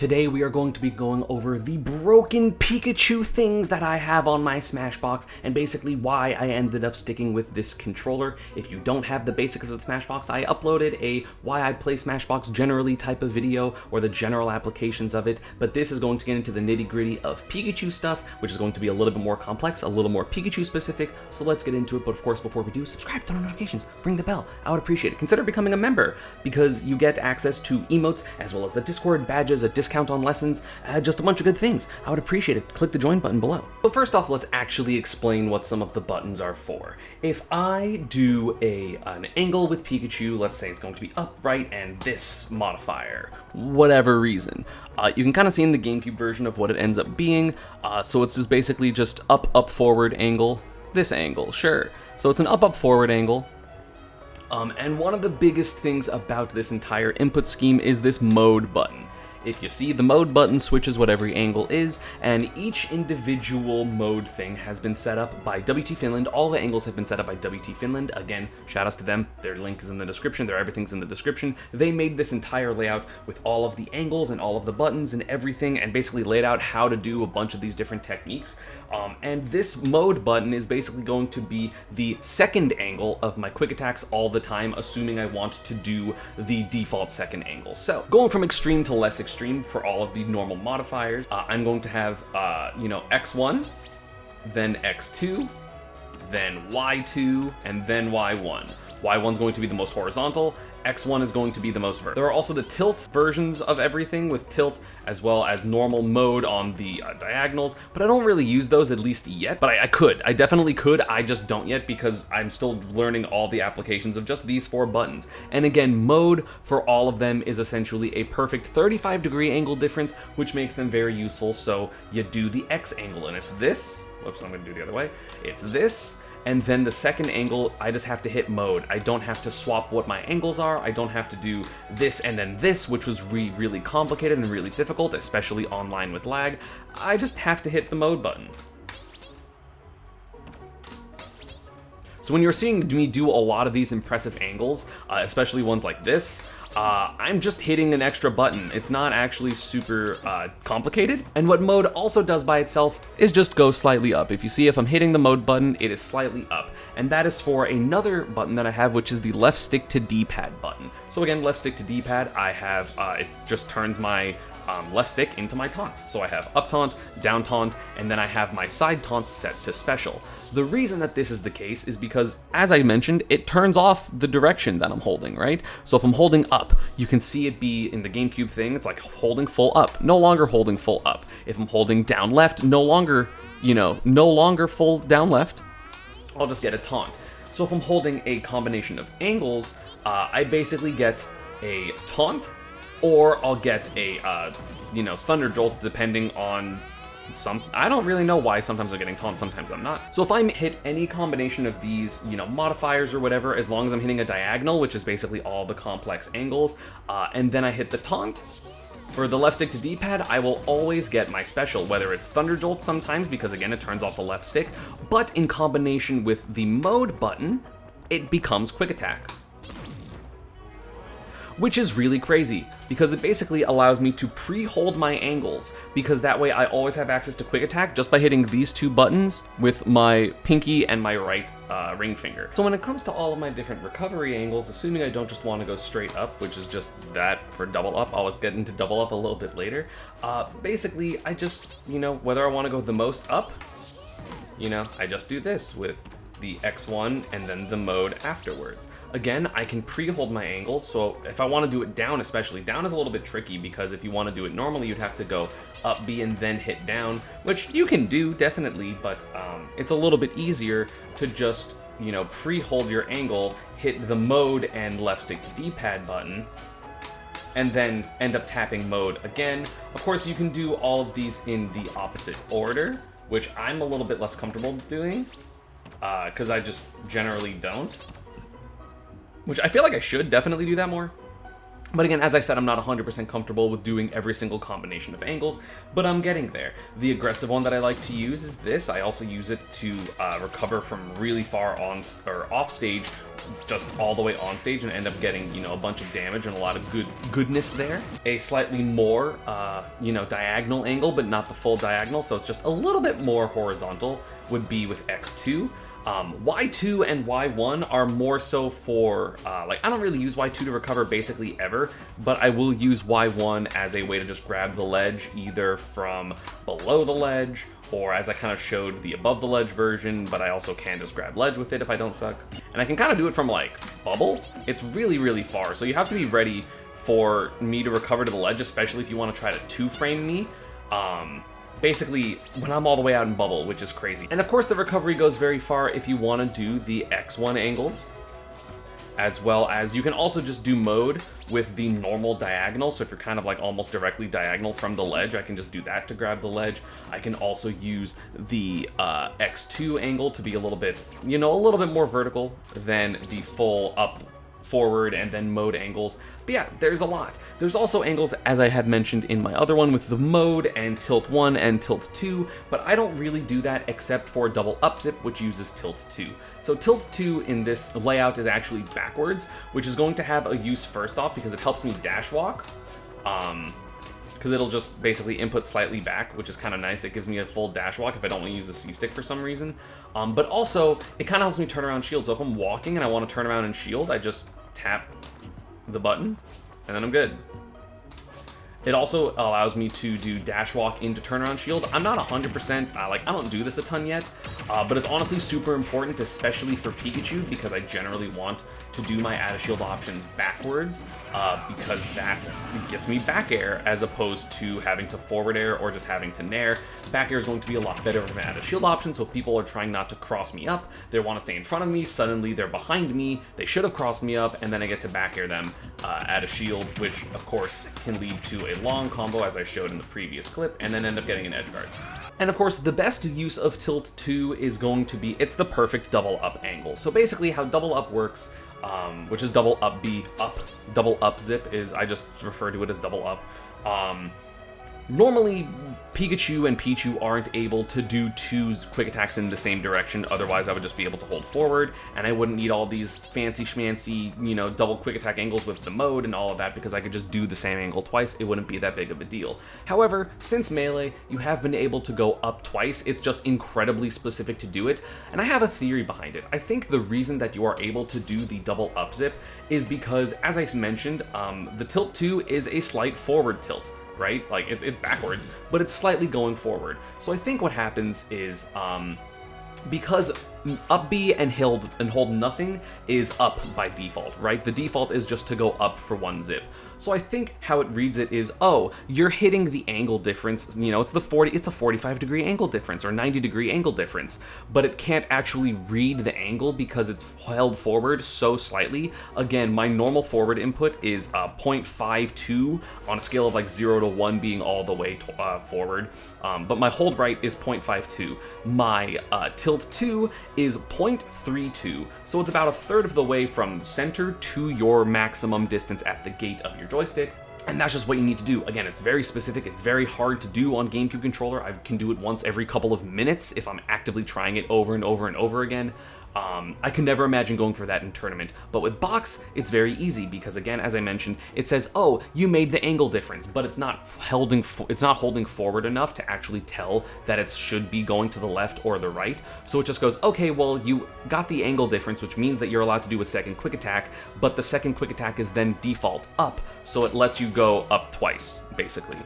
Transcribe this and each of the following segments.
Today we are going to be going over the broken Pikachu things that I have on my Smashbox, and basically why I ended up sticking with this controller. If you don't have the basics of the Smashbox, I uploaded a why I play Smashbox generally type of video, or the general applications of it, but this is going to get into the nitty-gritty of Pikachu stuff, which is going to be a little bit more complex, a little more Pikachu specific, so let's get into it. But of course, before we do, subscribe, turn on notifications, ring the bell. I would appreciate it. Consider becoming a member, because you get access to emotes, as well as the Discord badges, a discount on lessons, just a bunch of good things. I would appreciate it. Click the join button below. So first off, let's actually explain what some of the buttons are for. If I do an angle with Pikachu, let's say it's going to be upright and this modifier, whatever reason, you can kind of see in the GameCube version of what it ends up being. So it's just basically just up, forward angle, this angle, sure. So it's an up, forward angle. And one of the biggest things about this entire input scheme is this mode button. If you see, the mode button switches what every angle is, and each individual mode thing has been set up by WT Finland. All the angles have been set up by WT Finland. Again, shout outs to them. Their link is in the description. Everything's in the description. They made this entire layout with all of the angles and all of the buttons and everything, and basically laid out how to do a bunch of these different techniques. And this mode button is basically going to be the second angle of my quick attacks all the time, assuming I want to do the default second angle. So going from extreme to less extreme for all of the normal modifiers, I'm going to have, X1, then X2, then Y2, and then Y1. Y1 is going to be the most horizontal, X1 is going to be the most vertical. There are also the tilt versions of everything, with tilt as well as normal mode on the diagonals, but I don't really use those, at least yet. But I could. I definitely could. I just don't yet, because I'm still learning all the applications of just these four buttons. And again, mode for all of them is essentially a perfect 35-degree angle difference, which makes them very useful. So you do the X angle, and it's this. Whoops, I'm going to do the other way. It's this. And then the second angle, I just have to hit mode. I don't have to swap what my angles are. I don't have to do this and then this, which was really complicated and really difficult, especially online with lag. I just have to hit the mode button. So when you're seeing me do a lot of these impressive angles, especially ones like this, I'm just hitting an extra button. It's not actually super complicated. And what mode also does by itself is just go slightly up. If you see, if I'm hitting the mode button, it is slightly up. And that is for another button that I have, which is the left stick to D-pad button. So again, left stick to D-pad, I have, it just turns my left stick into my taunt. So I have up taunt, down taunt, and then I have my side taunts set to special. The reason that this is the case is because, as I mentioned, it turns off the direction that I'm holding, right? So if I'm holding up, you can see it be in the GameCube thing, it's like holding full up, no longer holding full up. If I'm holding down left, no longer full down left, I'll just get a taunt. So if I'm holding a combination of angles, I basically get a taunt, or I'll get a, Thunder Jolt, depending on I don't really know why. Sometimes I'm getting taunt, sometimes I'm not. So if I hit any combination of these, modifiers or whatever, as long as I'm hitting a diagonal, which is basically all the complex angles, and then I hit the taunt, for the left stick to D-pad, I will always get my special, whether it's Thunder Jolt sometimes, because again, it turns off the left stick, but in combination with the mode button, it becomes quick attack. Which is really crazy, because it basically allows me to pre-hold my angles, because that way I always have access to quick attack just by hitting these two buttons with my pinky and my right ring finger. So when it comes to all of my different recovery angles, assuming I don't just want to go straight up, which is just that for double up, I'll get into double up a little bit later, basically I just, whether I want to go the most up, I just do this with the X1 and then the mode afterwards. Again, I can pre-hold my angles, so if I want to do it down especially, down is a little bit tricky, because if you want to do it normally, you'd have to go up B and then hit down, which you can do, definitely, but it's a little bit easier to just, pre-hold your angle, hit the mode and left stick to D-pad button, and then end up tapping mode again. Of course, you can do all of these in the opposite order, which I'm a little bit less comfortable doing, because I just generally don't. Which I feel like I should definitely do that more. But again, as I said, I'm not 100% comfortable with doing every single combination of angles, but I'm getting there. The aggressive one that I like to use is this. I also use it to recover from really far on or off stage, just all the way on stage, and end up getting, you know, a bunch of damage and a lot of goodness there. A slightly more, you know, diagonal angle, but not the full diagonal, so it's just a little bit more horizontal, would be with X2. Y2 and Y1 are more so for, like, I don't really use Y2 to recover basically ever, but I will use Y1 as a way to just grab the ledge either from below the ledge, or as I kind of showed the above the ledge version, but I also can just grab ledge with it if I don't suck. And I can kind of do it from, like, bubble. It's really, really far, so you have to be ready for me to recover to the ledge, especially if you want to try to two-frame me. Basically, when I'm all the way out in bubble, which is crazy. And of course, the recovery goes very far if you want to do the X1 angles, as well as you can also just do mode with the normal diagonal. So if you're kind of like almost directly diagonal from the ledge, I can just do that to grab the ledge. I can also use the X2 angle to be a little bit, you know, a little bit more vertical than the full up, forward, and then mode angles. But yeah, there's a lot. There's also angles, as I had mentioned in my other one, with the mode and tilt 1 and tilt 2, but I don't really do that except for double up zip, which uses tilt 2. So tilt 2 in this layout is actually backwards, which is going to have a use first off because it helps me dash walk. Because it'll just basically input slightly back, which is kind of nice. It gives me a full dash walk if I don't want to use the C-stick for some reason. But also, it kind of helps me turn around shield. So if I'm walking and I want to turn around and shield, I just tap the button, and then I'm good. It also allows me to do dash walk into turnaround shield. I'm not 100%, like, I don't do this a ton yet, but it's honestly super important, especially for Pikachu, because I generally want to do my add a shield options backwards, because that gets me back air as opposed to having to forward air or just having to nair. Back air is going to be a lot better with an add a shield option, so if people are trying not to cross me up, they want to stay in front of me, suddenly they're behind me, they should have crossed me up, and then I get to back air them add a shield, which of course can lead to a long combo as I showed in the previous clip, and then end up getting an edge guard. And of course, the best use of tilt 2 is going to be, it's the perfect double up angle. So basically how double up works, which is double up B, up, double up zip is, I just refer to it as double up. Normally, Pikachu and Pichu aren't able to do two quick attacks in the same direction, otherwise I would just be able to hold forward, and I wouldn't need all these fancy schmancy, you know, double quick attack angles with the mode and all of that, because I could just do the same angle twice. It wouldn't be that big of a deal. However, since Melee, you have been able to go up twice. It's just incredibly specific to do it, and I have a theory behind it. I think the reason that you are able to do the double up zip is because, as I mentioned, the tilt 2 is a slight forward tilt, right? Like, it's backwards, but it's slightly going forward. So I think what happens is, because up B and hold nothing is up by default, right? The default is just to go up for one zip. So I think how it reads it is, oh, you're hitting the angle difference, you know, it's a 45-degree angle difference or 90-degree angle difference, but it can't actually read the angle because it's held forward so slightly. Again, my normal forward input is 0.52 on a scale of like 0 to 1 being all the way forward, but my hold right is 0.52. My tilt 2 is 0.32, so it's about a third of the way from center to your maximum distance at the gate of your joystick. And that's just what you need to do. Again, it's very specific, it's very hard to do on GameCube controller. I can do it once every couple of minutes if I'm actively trying it over and over and over again. I could never imagine going for that in tournament, but with box, it's very easy because, again, as I mentioned, it says, oh, you made the angle difference, but it's not holding forward enough to actually tell that it should be going to the left or the right. So it just goes, okay, well, you got the angle difference, which means that you're allowed to do a second quick attack, but the second quick attack is then default up, so it lets you go up twice, basically.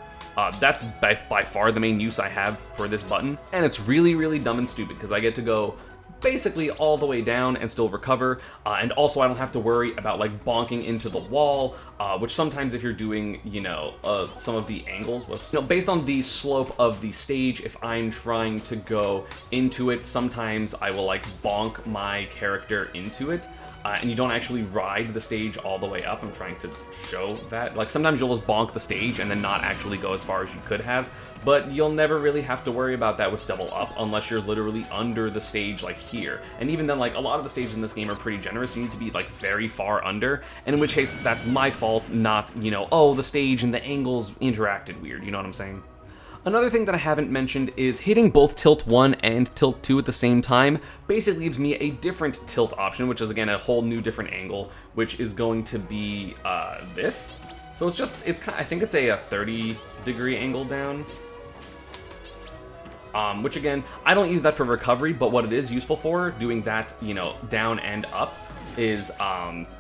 That's by far the main use I have for this button, and it's really, really dumb and stupid because I get to go basically all the way down and still recover, and also I don't have to worry about like bonking into the wall, which sometimes if you're doing, you know, some of the angles, you know, based on the slope of the stage, if I'm trying to go into it, sometimes I will like bonk my character into it, and you don't actually ride the stage all the way up. I'm trying to show that. Like, sometimes you'll just bonk the stage and then not actually go as far as you could have, but you'll never really have to worry about that with double up unless you're literally under the stage, like here. And even then, like, a lot of the stages in this game are pretty generous. You need to be, like, very far under, and in which case, that's my fault, not, you know, oh, the stage and the angles interacted weird, you know what I'm saying? Another thing that I haven't mentioned is hitting both tilt 1 and tilt 2 at the same time basically gives me a different tilt option, which is, again, a whole new different angle, which is going to be this. So it's kind of, I think it's a 30-degree angle down. Which, again, I don't use that for recovery, but what it is useful for, doing that, you know, down and up, is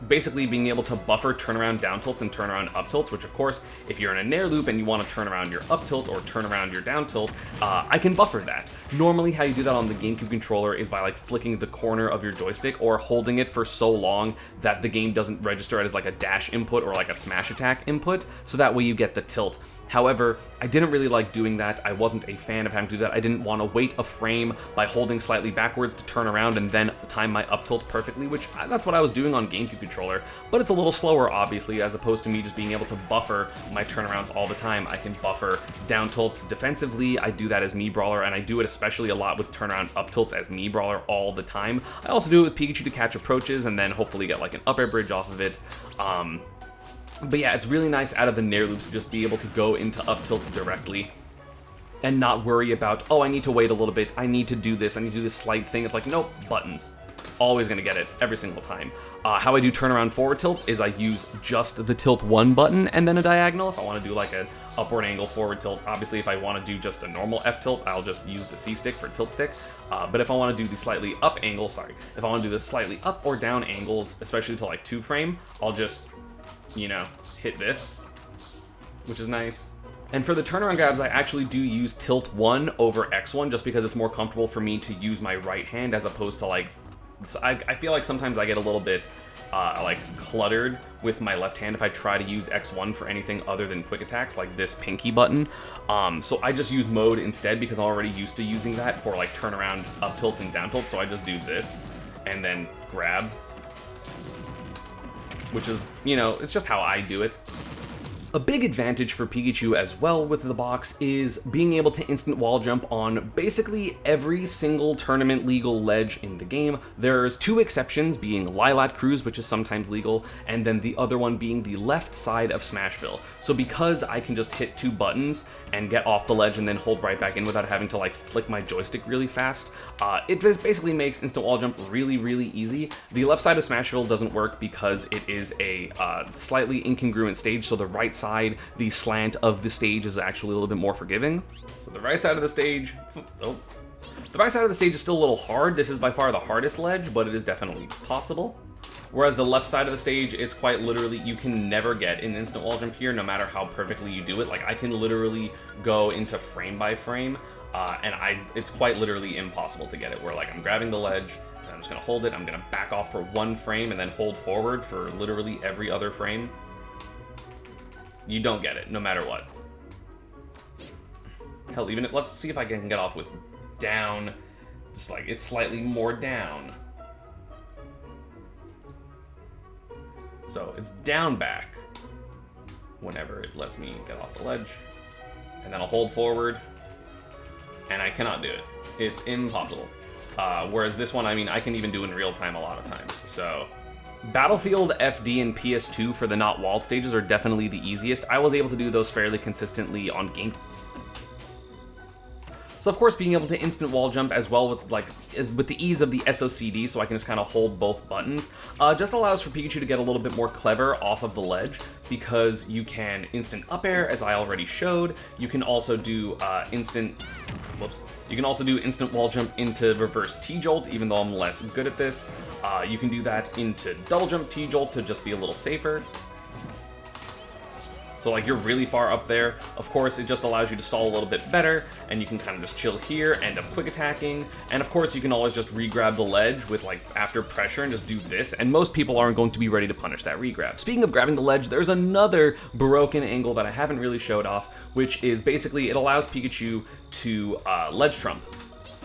basically being able to buffer turnaround down tilts and turnaround up tilts, which, of course, if you're in a nair loop and you want to turn around your up tilt or turn around your down tilt, I can buffer that. Normally, how you do that on the GameCube controller is by, like, flicking the corner of your joystick or holding it for so long that the game doesn't register it as, like, a dash input or, like, a smash attack input, so that way you get the tilt. However, I didn't really like doing that. I wasn't a fan of having to do that. I didn't want to wait a frame by holding slightly backwards to turn around and then time my up tilt perfectly, which that's what I was doing on GameCube controller, but it's a little slower, obviously, as opposed to me just being able to buffer my turnarounds all the time. I can buffer down tilts defensively. I do that as Mii Brawler, and I do it especially a lot with turnaround up tilts as Mii Brawler all the time. I also do it with Pikachu to catch approaches and then hopefully get, like, an up air bridge off of it. But yeah, it's really nice out of the nair loops to just be able to go into up tilt directly and not worry about, oh, I need to wait a little bit, I need to do this, I need to do this slight thing. It's like, nope, buttons. Always gonna get it every single time. How I do turnaround forward tilts is I use just the tilt 1 button and then a diagonal. If I want to do like an upward angle forward tilt, obviously if I want to do just a normal F tilt, I'll just use the C stick for tilt stick. But if I want to do the slightly up angle, if I want to do the slightly up or down angles, especially to like 2 frame, I'll just, you know, hit this, which is nice. And for the turnaround grabs, I actually do use tilt 1 over X1 just because it's more comfortable for me to use my right hand as opposed to like, I feel like sometimes I get a little bit like cluttered with my left hand if I try to use X1 for anything other than quick attacks like this pinky button. So I just use mode instead because I'm already used to using that for like turnaround up tilts and down tilts. So I just do this and then grab, which is, you know, it's just how I do it. A big advantage for Pikachu as well with the box is being able to instant wall jump on basically every single tournament legal ledge in the game. There's 2 exceptions, being Lilat Cruise, which is sometimes legal, and then the other one being the left side of Smashville. So because I can just hit 2 buttons and get off the ledge and then hold right back in without having to like flick my joystick really fast, it just basically makes instant wall jump really, really easy. The left side of Smashville doesn't work because it is a slightly incongruent stage, so the right side, the slant of the stage is actually a little bit more forgiving. So the right side of the stage, the right side of the stage is still a little hard. This is by far the hardest ledge, but it is definitely possible. Whereas the left side of the stage, it's quite literally, you can never get an instant wall jump here, no matter how perfectly you do it. Like, I can literally go into frame by frame, and it's quite literally impossible to get it, where like I'm grabbing the ledge, and I'm just gonna hold it, I'm gonna back off for 1 frame, and then hold forward for literally every other frame. You don't get it, no matter what. Hell, even if, let's see if I can get off with down, just like, it's slightly more down. So it's down back whenever it lets me get off the ledge. And then I'll hold forward, and I cannot do it. It's impossible. Whereas this one, I mean, I can even do in real time a lot of times, so. Battlefield, FD, and PS2 for the not walled stages are definitely the easiest. I was able to do those fairly consistently on game. So of course, being able to instant wall jump as well with the ease of the SOCD, so I can just kind of hold both buttons, just allows for Pikachu to get a little bit more clever off of the ledge, because you can instant up air, as I already showed. You can also do instant wall jump into reverse T-jolt, even though I'm less good at this. You can do that into double jump T-jolt to just be a little safer. So like you're really far up there. Of course, it just allows you to stall a little bit better, and you can kind of just chill here, end up quick attacking. And of course, you can always just re-grab the ledge with like after pressure and just do this. And most people aren't going to be ready to punish that re-grab. Speaking of grabbing the ledge, there's another broken angle that I haven't really showed off, which is basically it allows Pikachu to ledge trump.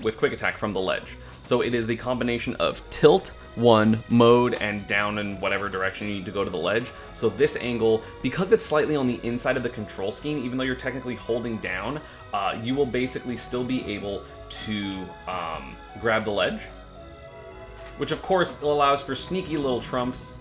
with quick attack from the ledge. So it is the combination of tilt, 1, mode, and down in whatever direction you need to go to the ledge. So this angle, because it's slightly on the inside of the control scheme, even though you're technically holding down, you will basically still be able to grab the ledge, which of course allows for sneaky little trumps.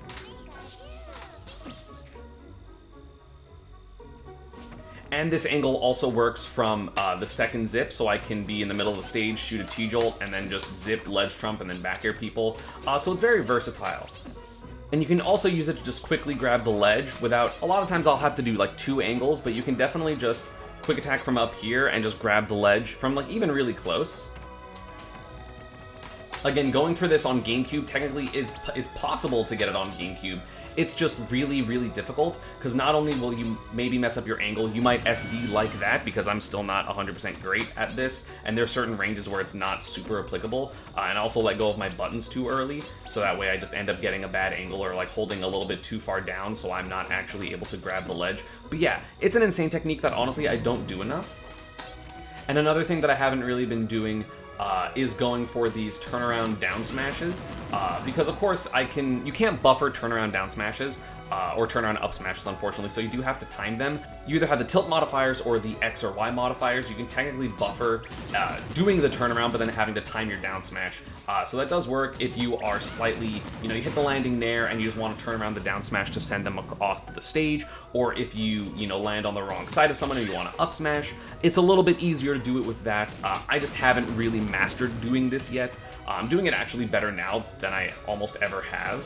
And this angle also works from the second zip, so I can be in the middle of the stage, shoot a T-Jolt, and then just zip, ledge trump, and then back air people. So it's very versatile. And you can also use it to just quickly grab the ledge without... A lot of times I'll have to do like 2 angles, but you can definitely just quick attack from up here and just grab the ledge from like even really close. Again, going for this on GameCube technically it's possible to get it on GameCube. It's just really, really difficult, because not only will you maybe mess up your angle, you might SD like that, because I'm still not 100% great at this, and there's certain ranges where it's not super applicable, and I also let go of my buttons too early, so that way I just end up getting a bad angle or like holding a little bit too far down, so I'm not actually able to grab the ledge. But yeah, it's an insane technique that honestly I don't do enough. And another thing that I haven't really been doing is going for these turnaround down smashes, because of course you can't buffer turnaround down smashes, or turnaround up smashes, unfortunately, so you do have to time them. You either have the tilt modifiers or the X or Y modifiers. You can technically buffer doing the turnaround, but then having to time your down smash. So that does work if you are slightly, you hit the landing there and you just want to turn around the down smash to send them off the stage, or if you, land on the wrong side of someone and you want to up smash. It's a little bit easier to do it with that. I just haven't really mastered doing this yet. I'm doing it actually better now than I almost ever have,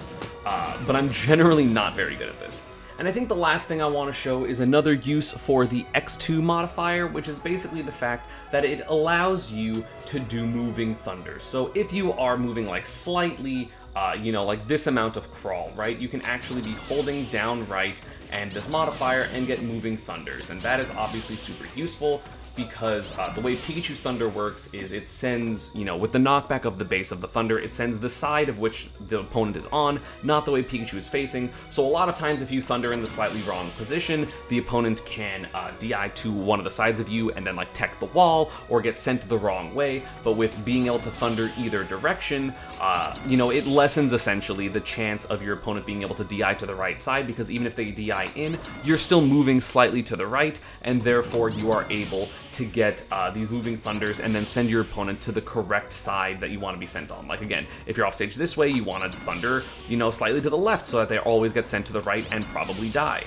but I'm generally not very good at this. And I think the last thing I want to show is another use for the X2 modifier, which is basically the fact that it allows you to do moving thunders. So if you are moving like slightly, like this amount of crawl, right, you can actually be holding down right and this modifier and get moving thunders. And that is obviously super useful, because the way Pikachu's Thunder works is it sends, with the knockback of the base of the Thunder, it sends the side of which the opponent is on, not the way Pikachu is facing. So a lot of times if you Thunder in the slightly wrong position, the opponent can DI to one of the sides of you and then like tech the wall or get sent the wrong way. But with being able to Thunder either direction, it lessens essentially the chance of your opponent being able to DI to the right side, because even if they DI in, you're still moving slightly to the right, and therefore you are able to get these moving thunders and then send your opponent to the correct side that you want to be sent on. Like again, if you're off stage this way, you want to thunder, slightly to the left so that they always get sent to the right and probably die.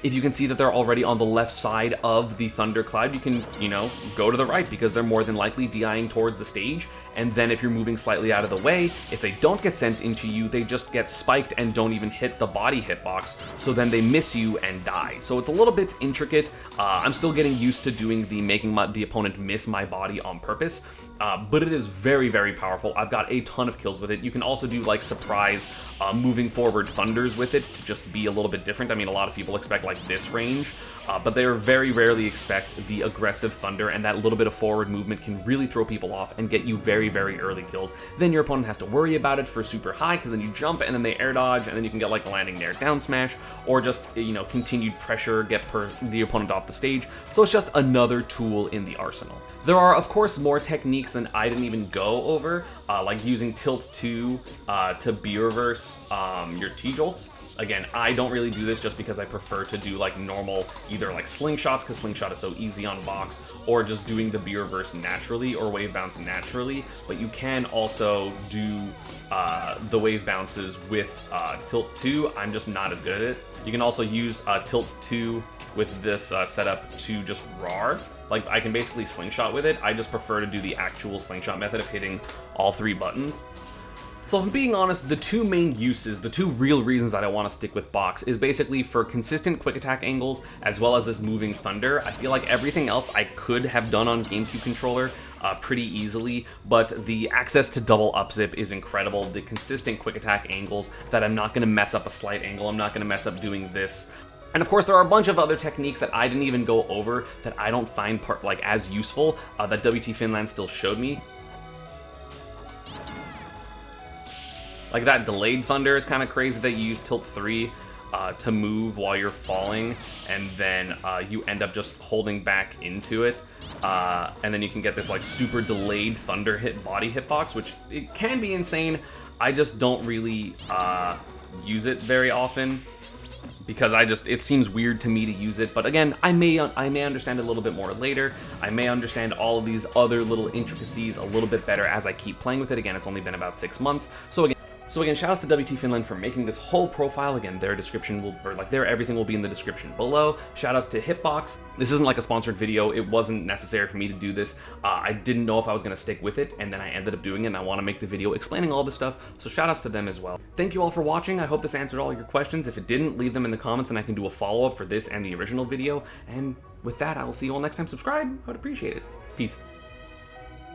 If you can see that they're already on the left side of the thundercloud, you can, go to the right, because they're more than likely DIing towards the stage. And then if you're moving slightly out of the way, if they don't get sent into you, they just get spiked and don't even hit the body hitbox, so then they miss you and die. So it's a little bit intricate. I'm still getting used to doing the making the opponent miss my body on purpose, but it is very, very powerful. I've got a ton of kills with it. You can also do like surprise moving forward thunders with it to just be a little bit different. I mean, a lot of people expect like this range, but they very rarely expect the aggressive thunder, and that little bit of forward movement can really throw people off and get you very, very early kills. Then your opponent has to worry about it for super high, because then you jump and then they air dodge, and then you can get like a landing nair down smash, or just, continued pressure, get the opponent off the stage. So it's just another tool in the arsenal. There are, of course, more techniques than I didn't even go over, like using tilt 2 to B-reverse your T-Jolts. Again, I don't really do this just because I prefer to do like normal, either like slingshots, because slingshot is so easy on box, or just doing the B-reverse naturally or wave bounce naturally. But you can also do the wave bounces with tilt 2. I'm just not as good at it. You can also use tilt 2 with this setup to just roar. Like, I can basically slingshot with it. I just prefer to do the actual slingshot method of hitting all 3 buttons. So if I'm being honest, the two main uses, the two real reasons that I want to stick with box is basically for consistent quick attack angles, as well as this moving thunder. I feel like everything else I could have done on GameCube controller pretty easily, but the access to double up zip is incredible. The consistent quick attack angles that I'm not going to mess up a slight angle, I'm not going to mess up doing this. And of course, there are a bunch of other techniques that I didn't even go over that I don't find as useful that WT Finland still showed me. Like that delayed thunder is kind of crazy that you use tilt 3. to move while you're falling, and then you end up just holding back into it, and then you can get this like super delayed thunder hit body hitbox, which it can be insane. I just don't really use it very often because it seems weird to me to use it. But again, I may understand it a little bit more later. I may understand all of these other little intricacies a little bit better as I keep playing with it. Again, it's only been about 6 months. So again, shout outs to WT Finland for making this whole profile. Again, their description their everything will be in the description below. Shout outs to Hitbox. This isn't like a sponsored video. It wasn't necessary for me to do this. I didn't know if I was going to stick with it, and then I ended up doing it, and I want to make the video explaining all this stuff. So shout outs to them as well. Thank you all for watching. I hope this answered all your questions. If it didn't, leave them in the comments, and I can do a follow-up for this and the original video. And with that, I will see you all next time. Subscribe. I would appreciate it. Peace.